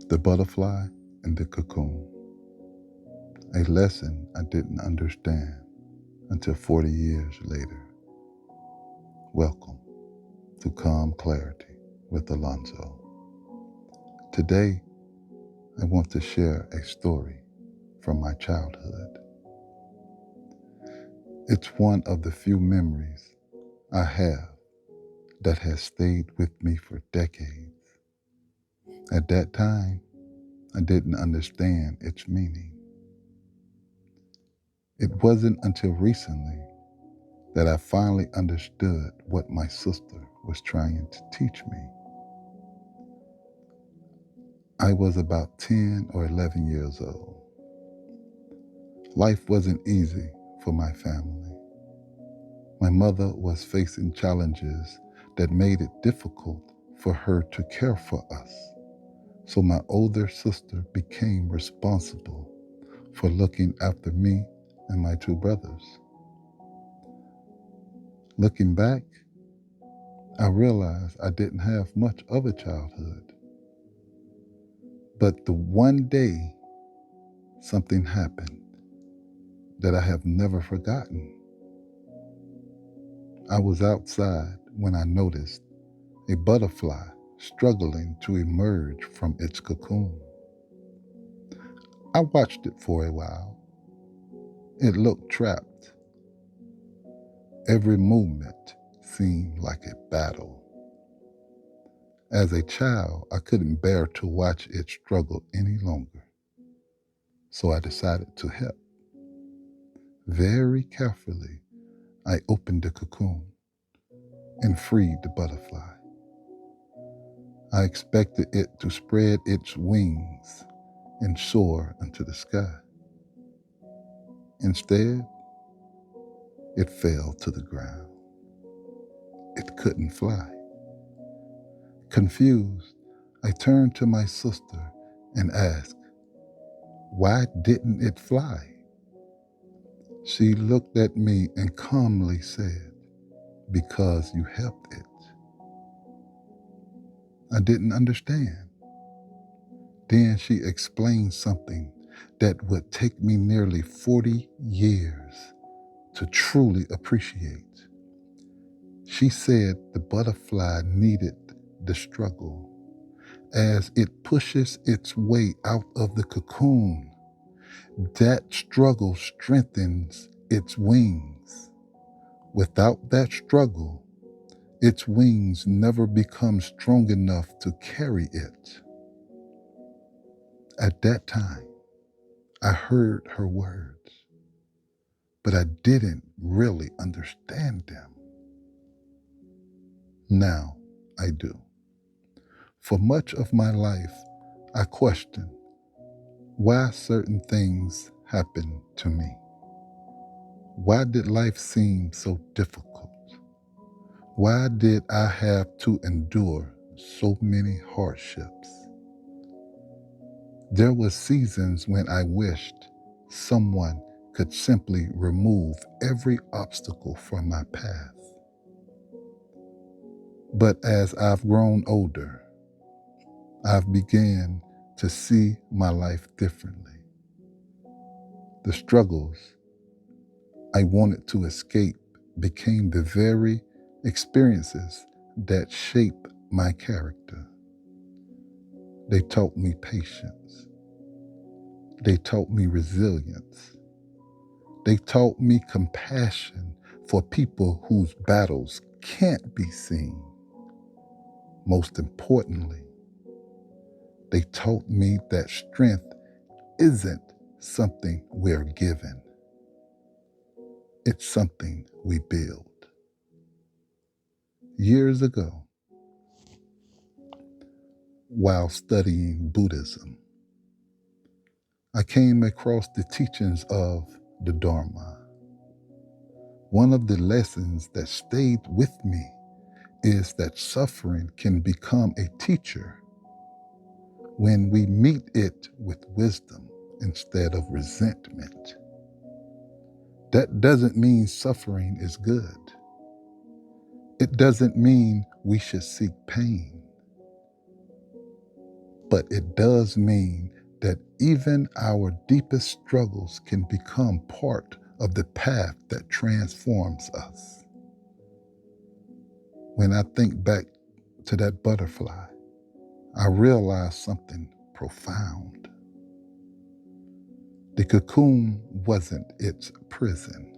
The butterfly and the cocoon, a lesson I didn't understand until 40 years later. Welcome to Calm Clarity with Alonzo. Today, I want to share a story from my childhood. It's one of the few memories I have that has stayed with me for decades. At that time, I didn't understand its meaning. It wasn't until recently that I finally understood what my sister was trying to teach me. I was about 10 or 11 years old. Life wasn't easy for my family. My mother was facing challenges that made it difficult for her to care for us. So my older sister became responsible for looking after me and my two brothers. Looking back, I realized I didn't have much of a childhood. But the one day, something happened that I have never forgotten. I was outside when I noticed a butterfly struggling to emerge from its cocoon. I watched it for a while. It looked trapped. Every movement seemed like a battle. As a child, I couldn't bear to watch it struggle any longer. So I decided to help. Very carefully, I opened the cocoon and freed the butterfly. I expected it to spread its wings and soar into the sky. Instead, it fell to the ground. It couldn't fly. Confused, I turned to my sister and asked, "Why didn't it fly?" She looked at me and calmly said, "Because you helped it." I didn't understand. Then she explained something that would take me nearly 40 years to truly appreciate. She said the butterfly needed the struggle. As it pushes its way out of the cocoon, that struggle strengthens its wings. Without that struggle, its wings never become strong enough to carry it. At that time, I heard her words, but I didn't really understand them. Now I do. For much of my life, I questioned why certain things happened to me. Why did life seem so difficult? Why did I have to endure so many hardships? There were seasons when I wished someone could simply remove every obstacle from my path. But as I've grown older, I've began to see my life differently. The struggles I wanted to escape became the very experiences that shape my character. They taught me patience. They taught me resilience. They taught me compassion for people whose battles can't be seen. Most importantly, they taught me that strength isn't something we're given. It's something we build. Years ago, while studying Buddhism, I came across the teachings of the Dharma. One of the lessons that stayed with me is that suffering can become a teacher when we meet it with wisdom instead of resentment. That doesn't mean suffering is good. It doesn't mean we should seek pain. but it does mean that even our deepest struggles can become part of the path that transforms us. When I think back to that butterfly, I realize something profound. The cocoon wasn't its prison.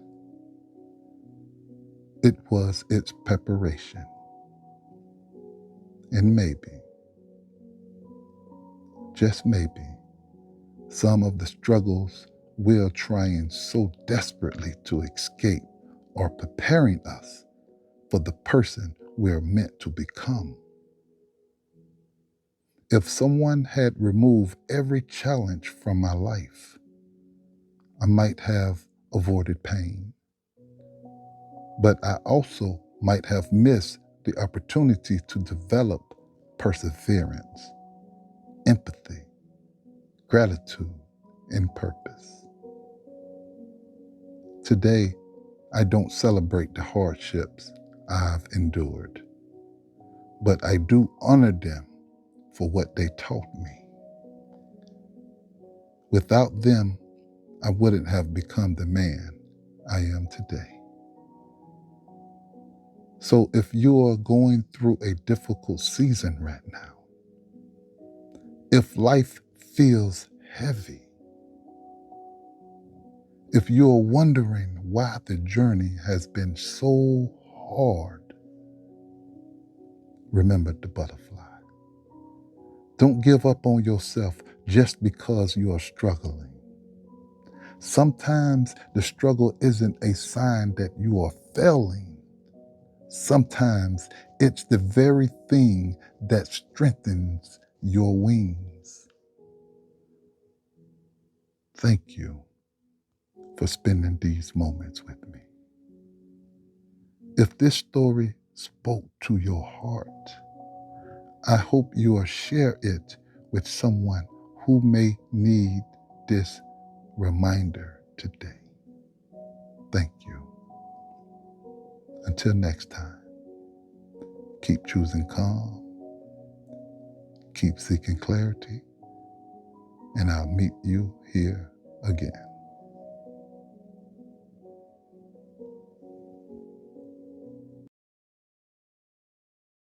It was its preparation. And maybe, just maybe, some of the struggles we're trying so desperately to escape are preparing us for the person we're meant to become. If someone had removed every challenge from my life, I might have avoided pain, but I also might have missed the opportunity to develop perseverance, empathy, gratitude, and purpose. Today, I don't celebrate the hardships I've endured, but I do honor them for what they taught me. Without them, I wouldn't have become the man I am today. So if you are going through a difficult season right now, if life feels heavy, if you're wondering why the journey has been so hard, remember the butterfly. Don't give up on yourself just because you are struggling. Sometimes the struggle isn't a sign that you are failing. Sometimes it's the very thing that strengthens your wings. Thank you for spending these moments with me. If this story spoke to your heart, I hope you will share it with someone who may need this reminder today. Thank you. Until next time, keep choosing calm, keep seeking clarity, and I'll meet you here again.